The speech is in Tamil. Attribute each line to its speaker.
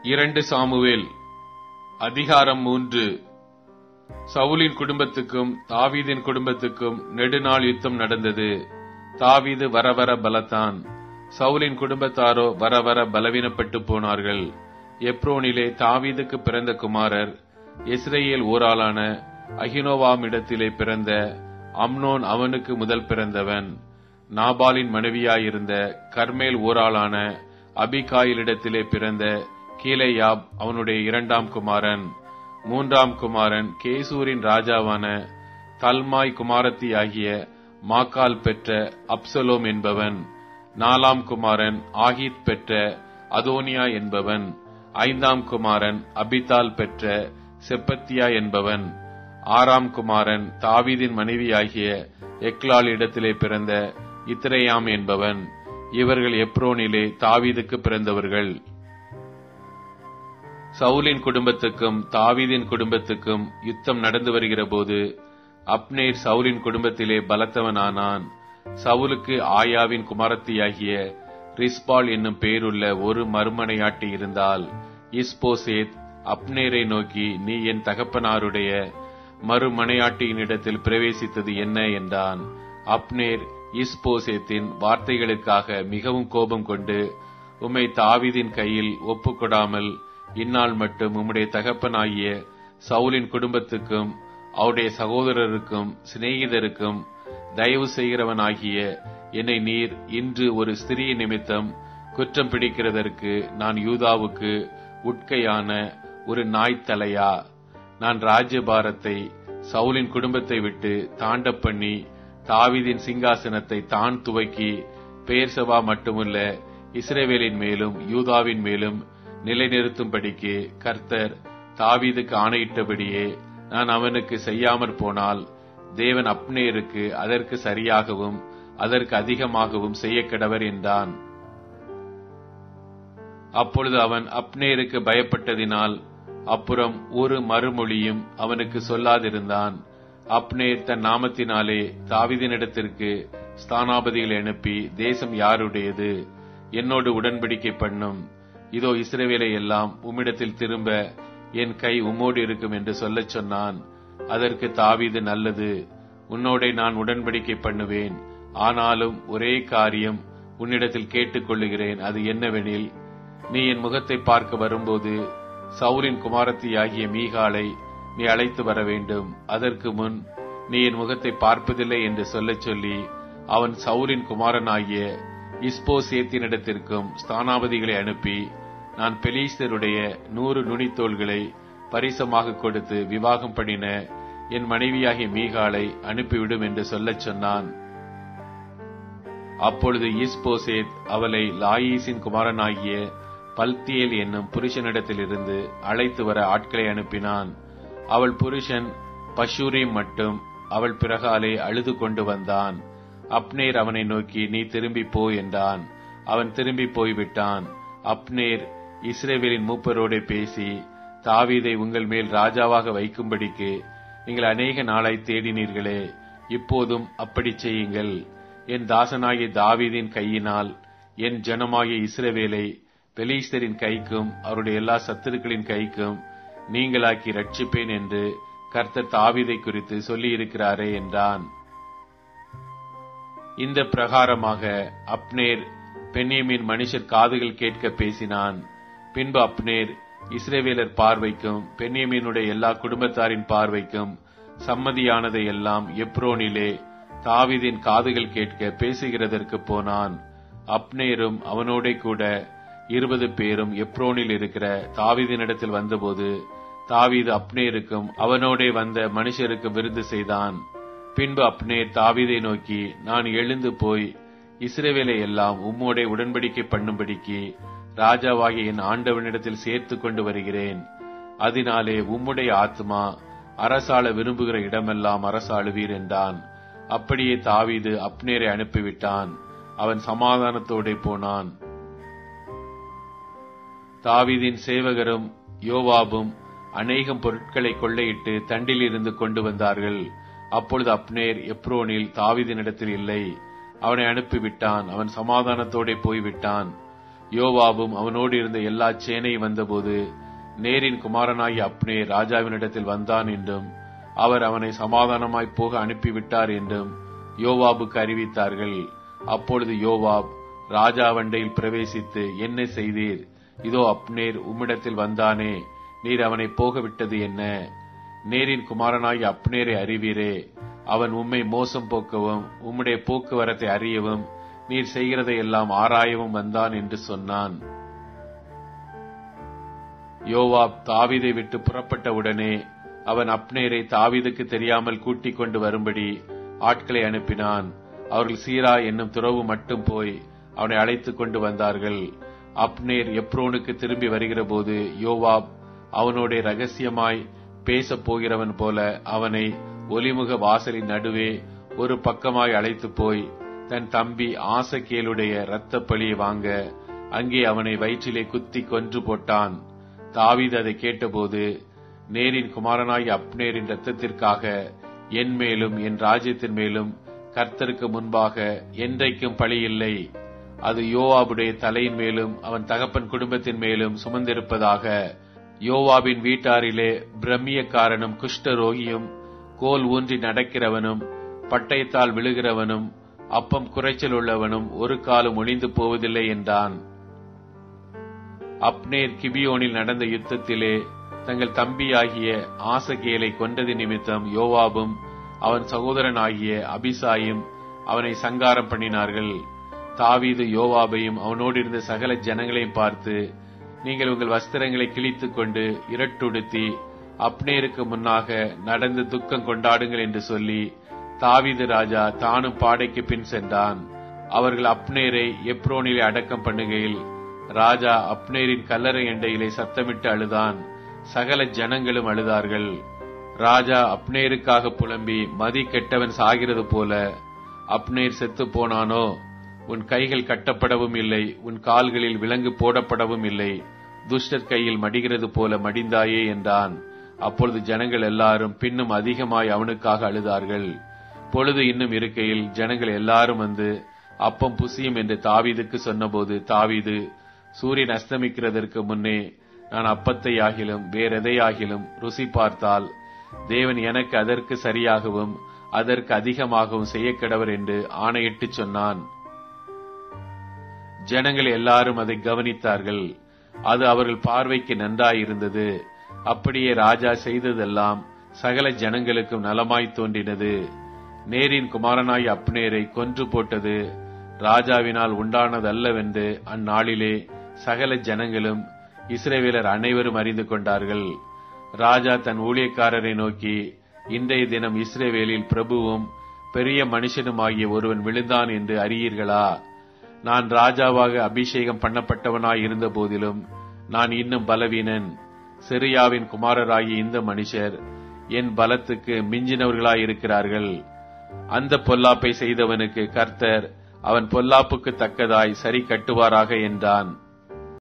Speaker 1: 2 சாமுவேல் அதிகாரம் 3. சவுலின் குடும்பத்துக்கும் தாவீதின் குடும்பத்துக்கும் நெடுநாள் யுத்தம் நடந்தது. தாவீது வர வர பலத்தான், சவுலின் குடும்பத்தாரோ வர வர பலவீனப்பட்டு போனார்கள். எப்ரோனிலே தாவீதுக்கு பிறந்த குமாரர் இஸ்ரவேல் ஊராளான அகினோவாமிடத்திலே பிறந்த அம்னோன் அவனுக்கு முதல் பிறந்தவன். நாபாலின் மனைவியாயிருந்த கர்மேல் ஊராளான அபிகாயிலிடத்திலே பிறந்த கீலேயாப் அவனுடைய 2ஆம் குமாரன். 3ஆம் குமாரன் கேசூரின் ராஜாவான தல்மாய் குமாரத்தியாகிய மாக்கால் பெற்ற அப்சலோம் என்பவன். 4ஆம் குமாரன் ஆகீத் பெற்ற அதோனியா என்பவன். 5ஆம் குமாரன் அபித்தால் பெற்ற செப்பத்தியா என்பவன். 6ஆம் குமாரன் தாவீதின் மனைவியாகிய எக்லால் இடத்திலே பிறந்த இத்ரேயாம் என்பவன். இவர்கள் எப்ரோனிலே தாவீதுக்கு பிறந்தவர்கள். சவுலின் குடும்பத்துக்கும் தாவீதின் குடும்பத்துக்கும் யுத்தம் நடந்து வருகிற போது அப்னேர் சவுலின் குடும்பத்திலே பலத்தவனானான். சவுலுக்கு ஆயாவின் குமாரத்தியாகிய ரிஸ்பால் என்னும் பேருள்ள ஒரு மறுமனையாட்டி இருந்தால். இஸ்போசேத் அப்னேரை நோக்கி, நீ என் தகப்பனாருடைய மறுமனையாட்டியினிடத்தில் பிரவேசித்தது என்ன என்றான். அப்னேர் இஸ்போசேத்தின் வார்த்தைகளுக்காக மிகவும் கோபம் கொண்டு, உம்மை தாவீதின் கையில் ஒப்புக்கொடாமல் இந்நாள் மட்டும் உம்முடைய தகப்பனாகிய சவுலின் குடும்பத்துக்கும் அவருடைய சகோதரருக்கும் சிநேகிதருக்கும் தயவு செய்கிறவனாகிய என்னை நீர் இன்று ஒரு ஸ்திரீ நிமித்தம் குற்றம் பிடிக்கிறதற்கு நான் யூதாவுக்கு உட்கையான ஒரு நாய் தலையா? நான் ராஜ்யபாரத்தை சவுலின் குடும்பத்தை விட்டு தாண்ட பண்ணி தாவீதின் சிங்காசனத்தை தான் துவக்கி பெயர்சபா மட்டுமல்ல இஸ்ரவேலின் மேலும் யூதாவின் மேலும் நிலைநிறுத்தும்படிக்கு கர்த்தர் தாவீதுக்கு ஆணையிட்டபடியே நான் அவனுக்கு செய்யாமற் போனால் தேவன் அப்னேருக்கு அதற்கு சரியாகவும் அதற்கு அதிகமாகவும் செய்ய கடவர் என்றான். அப்பொழுது அவன் அப்னேருக்கு பயப்பட்டதினால் அப்புறம் ஒரு மறுமொழியும் அவனுக்கு சொல்லாதிருந்தான். அப்னேர் தன் நாமத்தினாலே தாவீதினிடத்திற்கு ஸ்தானாபதிகளை அனுப்பி, தேசம் யாருடையது? என்னோடு உடன்படிக்கை பண்ணும். இதோ இஸ்ரவேலை எல்லாம் உம்மிடத்தில் திரும்ப என் கை உம்மோடு இருக்கும் என்று சொல்லச் சொன்னான். அதற்கு தாவீது, நல்லது, உன்னோடே நான் உடன்படிக்கை பண்ணுவேன். ஆனாலும் ஒரே காரியம் உன்னிடத்தில் கேட்டுக்கொள்ளுகிறேன். அது என்னவெனில், நீ என் முகத்தை பார்க்க வரும்போது சவுலின் குமாரத்தியாகிய மீகாலை நீ அழைத்து வர வேண்டும். அதற்கு முன் நீ என் முகத்தை பார்ப்பதில்லை என்று சொல்லச் சொல்லி அவன் சவுலின் குமாரனாகிய இஸ்போசேத்தினிடத்திற்கும் ஸ்தானாபதிகளை அனுப்பி, நான் பெலிஸ்தருடைய 100 நுனித்தோள்களை பரிசமாக கொடுத்து விவாகம் பண்ணின என் மனைவியாகிய மீகாலை அனுப்பிவிடும் என்று சொல்லச் சொன்னான். அப்பொழுது இஸ்போசேத் அவளை லாயீசின் குமாரனாகிய பல்தியேல் என்னும் புருஷனிடத்திலிருந்து அழைத்து வர ஆட்களை அனுப்பினான். அவள் புருஷன் பஷூரிம் மட்டும் அவள் பிறகாலே அழுது கொண்டு வந்தான். அப்னேர் அவனை நோக்கி, நீ திரும்பி போ என்றான். அவன் திரும்பி போய்விட்டான். அப்னேர் இஸ்ரவேலின் மூப்பரோடு பேசி, தாவீதை உங்கள் மேல் ராஜாவாக வைக்கும்படிக்கு நீங்கள் அநேக நாளாய் தேடினீர்களே, இப்போதும் அப்படி செய்யுங்கள். என் தாசனாகிய தாவீதின் கையினால் என் ஜனமாகிய இஸ்ரவேலை பெலிஸ்தரின் கைக்கும் அவருடைய எல்லா சத்துருக்களின் கைக்கும் நீங்களாக்கி ரட்சிப்பேன் என்று கர்த்தர் தாவீதை குறித்து சொல்லியிருக்கிறாரே என்றான். இந்த பிரகாரமாக அப்னேர் பென்யமீன் மனுஷர் காதுகள் கேட்க பேசினான். பின்பு அப்னேர் இஸ்ரவேலர் பார்வைக்கும் பென்யமீனுடைய எல்லா குடும்பத்தாரின் பார்வைக்கும் சம்மதியானதை எல்லாம் எப்ரோனிலே தாவீதின் காதுகள் கேட்க பேசுகிறதற்கு போனான். அப்னேரும் அவனோட கூட 20 பேரும் எப்ரோனில் இருக்கிற தாவீதினிடத்தில் வந்தபோது தாவீது அப்னேருக்கும் அவனோடே வந்த மனுஷருக்கு விருந்து செய்தான். பின்பு அப்னேர் தாவீதை நோக்கி, நான் எழுந்து போய் இஸ்ரவேலை எல்லாம் உம்மோடே உடன்படிக்கை பண்ணும்படிக்கு ராஜாவாகிய என் ஆண்டவனிடத்தில் சேர்த்து கொண்டு வருகிறேன். அதனாலே உம்முடைய ஆத்மா அரசாள விரும்புகிற இடமெல்லாம் அரசாளுவீர் என்றான். அப்படியே தாவீது அப்னேரை அனுப்பிவிட்டான். அவன் சமாதானத்தோடே போனான். தாவீதின் சேவகரும் யோவாபும் அநேகம் பொருட்களை கொள்ளையிட்டு தண்டில் இருந்து கொண்டு வந்தார்கள். அப்பொழுது அப்னேர் எப்ரோனில் தாவீதினிடத்தில் இல்லை. அவனை அனுப்பிவிட்டான். அவன் சமாதானத்தோடே போய்விட்டான். யோவாபும் அவனோடு இருந்த எல்லா சேனையும் வந்தபோது, நேரின் குமாரனாகிய அப்னேர் ராஜாவினிடத்தில் வந்தான் என்றும் அவர் அவனை சமாதானமாய் போக அனுப்பிவிட்டார் என்றும் யோவாபுக்கு அறிவித்தார்கள். அப்பொழுது யோவாப் ராஜாவண்டையில் பிரவேசித்து, என்ன செய்தீர்? இதோ அப்னேர் உம்மிடத்தில் வந்தானே, நீர் அவனை போக விட்டது என்ன? நேரின் குமாரனாகிய அப்னேரை அறிவீரே, அவன் உம்மை மோசம் போக்கவும் உம்முடைய போக்குவரத்தை அறியவும் நீர் செய்கிறதை எல்லாம் ஆராயவும் வந்தான் என்று சொன்னான். யோவாப் தாவீதை விட்டு புறப்பட்ட உடனே அவன் அப்னேரை தாவீதுக்கு தெரியாமல் கூட்டிக் கொண்டு வரும்படி ஆட்களை அனுப்பினான். அவர்கள் சீரா என்னும் துறவு மட்டும் போய் அவனை அழைத்துக் கொண்டு வந்தார்கள். அப்னேர் எப்ரோனுக்கு திரும்பி வருகிற போது யோவாப் அவனோட ரகசியமாய் பேசப் போகிறவன் போல அவனை ஒலிமுக வாசலின் நடுவே ஒரு பக்கமாய் அழைத்து போய் தன் தம்பி ஆசகேலுடைய இரத்த பழியை வாங்க அங்கே அவனை வயிற்றிலே குத்தி கொன்று போட்டான். தாவீது அதை கேட்டபோது, நேரின் குமாரனாகிய அப்னேரின் இரத்தத்திற்காக என் மேலும் என் ராஜ்யத்தின் மேலும் கர்த்தருக்கு முன்பாக என்றைக்கும் பழி இல்லை. அது யோவாபுடைய தலையின் மேலும் அவன் தகப்பன் குடும்பத்தின் மேலும் சுமந்திருப்பதாக. யோவாபின் வீட்டாரிலே பிரம்மியக்காரனும் குஷ்டரோகியும் கோல் ஊன்றி நடக்கிறவனும் பட்டயத்தால் விழுகிறவனும் அப்பம் குறைச்சல் உள்ளவனும் ஒரு காலம் ஒளிந்து போவதில்லை என்றான். அப்னேர் கிபியோனில் நடந்த யுத்தத்திலே தங்கள் தம்பியாகிய ஆசகேலை கொண்டது நிமித்தம் யோவாபும் அவன் சகோதரனாகிய அபிசாயும் அவனை சங்காரம் பண்ணினார்கள். தாவீது யோவாபையும் அவனோடு இருந்த சகல ஜனங்களையும் பார்த்து, நீங்கள் உங்கள் வஸ்திரங்களை கிழித்துக் கொண்டு இரட்டுடுத்தி அப்னேருக்கு முன்னாக நடந்து துக்கம் கொண்டாடுங்கள் என்று சொல்லி தாவீது ராஜா தானும் பாடைக்கு பின் சென்றான். அவர்கள் அப்னேரை எப்ரோனிலே அடக்கம் பண்ணுகையில் ராஜா அப்னேரின் கல்லறை எண்டையிலே சத்தமிட்டு அழுதான். சகல ஜனங்களும் அழுதார்கள். ராஜா அப்னேருக்காக புலம்பி, மதி கெட்டவன் சாகிறது போல அப்னேர் செத்து போனானோ? உன் கைகள் கட்டப்படவும் இல்லை, உன் கால்களில் விலங்கு போடப்படவும் இல்லை, துஷ்டர் கையில் மடிகிறது போல மடிந்தாயே என்றான். அப்பொழுது ஜனங்கள் எல்லாரும் பின்னும் அதிகமாய் அவனுக்காக அழுதார்கள். பொழுது இன்னும் இருக்கையில் ஜனங்கள் எல்லாரும் வந்து அப்பம் புசியும் என்று தாவீதுக்கு சொன்னபோது, தாவீது, சூரியன் அஸ்தமிக்கிறதற்கு முன்னே நான் அப்பத்தை ஆகிலும் வேறெதையாகிலும் ருசி பார்த்தால் தேவன் எனக்கு அதற்கு சரியாகவும் அதற்கு அதிகமாகவும் செய்யக்கடவர் என்று ஆணையிட்டு சொன்னான். ஜனங்கள் எல்லாரும் அதை கவனித்தார்கள். அது அவர்கள் பார்வைக்கு நன்றாயிருந்தது. அப்படியே ராஜா செய்ததெல்லாம் சகல ஜனங்களுக்கும் நலமாய் தோன்றினது. நேரின் குமாரனாய் அப்னேரை கொன்று போட்டது ராஜாவினால் உண்டானதல்லவென்று அந்நாளிலே சகல ஜனங்களும் இஸ்ரவேலர் அனைவரும் அறிந்து கொண்டார்கள். ராஜா தன் ஊழியக்காரரை நோக்கி, இன்றைய தினம் இஸ்ரவேலில் பிரபுவும் பெரிய மனுஷனுமாகிய ஒருவன் விழுந்தான் என்று அறியீர்களா? நான் ராஜாவாக அபிஷேகம் பண்ணப்பட்டவனாய் இருந்த போதிலும் நான் இன்னும் பலவீனன். செரியாவின் குமாரராகிய இந்த மனுஷர் என் பலத்துக்கு மிஞ்சினவர்களாயிருக்கிறார்கள். அந்த பொல்லாப்பை செய்தவனுக்கு கர்த்தர் அவன் பொல்லாப்புக்கு தக்கதாய் சரி கட்டுவாராக என்றான்.